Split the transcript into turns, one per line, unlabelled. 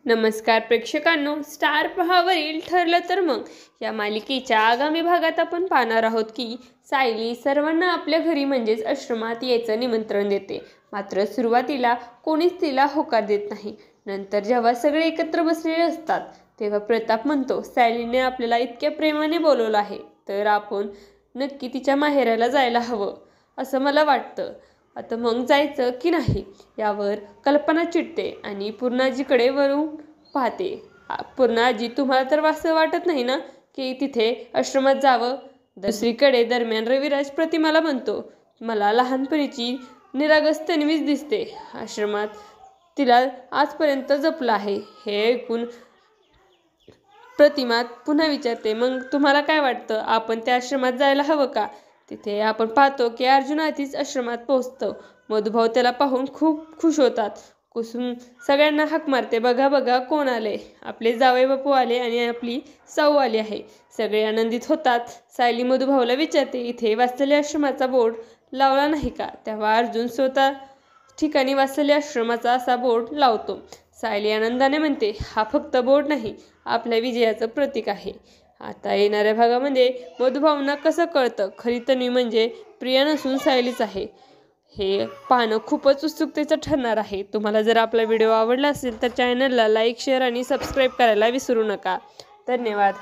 नमस्कार प्रेक्षकांनो, स्टार प्रवाहावरील ठरलं तर मग या मालिकेच्या आगामी भागात आपण पाहणार आहोत की सायली सर्वांना आपल्या घरी म्हणजेच आश्रमात यायचं निमंत्रण देते. मात्र सुरुवातीला कोणीच तिला होकार देत नाही. नंतर जेव्हा सगळे एकत्र बसलेले असतात तेव्हा प्रताप म्हणतो, सायलीने आपल्याला इतक्या प्रेमाने बोलवलं आहे तर आपण नक्की तिच्या माहेराला जायला हवं असं मला वाटतं. आता मग जायचं की नाही यावर कल्पना चिडते आणि पूर्णाजीकडे वरून पाहते. पूर्णाजी, तुम्हाला तर असं वाटत नाही ना की तिथे आश्रमात जावं? दुसरीकडे दरम्यान रविराज प्रतिमाला म्हणतो, मला लहानपणीची निरागस तन्वीच दिसते. आश्रमात तिला आजपर्यंत जपलं आहे. हे ऐकून प्रतिमा पुन्हा विचारते, मग तुम्हाला काय वाटतं, आपण त्या आश्रमात जायला हवं का? तिथे आपण पाहतो की अर्जुन आधीच आश्रमात पोहोचतो. मधुभाऊ त्याला पाहून खूप खुश होतात. कुसुम सगळ्यांना हाक मारते, बघा बघा कोण आले, आपले जावई बापू आले आणि आपली साऊ आली आहे. सगळे आनंदित होतात. सायली मधुभाऊला विचारते, इथे वात्सल्य आश्रमाचा बोर्ड लावला नाही का? तेव्हा अर्जुन स्वतः ठिकाणी वात्सल्य आश्रमाचा असा बोर्ड लावतो. सायली आनंदाने म्हणते, हा फक्त बोर्ड नाही, आपल्या विजयाचं प्रतीक आहे. आता येणाऱ्या भागामध्ये मधुभाऊंना कसं कळतं खरी तन्वी म्हणजे प्रिया नसून सायलीच आहे हे पाहणं खूपच उत्सुकतेचं ठरणार आहे. तुम्हाला जर आपला व्हिडिओ आवडला असेल तर चॅनलला लाईक, शेअर आणि सबस्क्राईब करायला विसरू नका. धन्यवाद.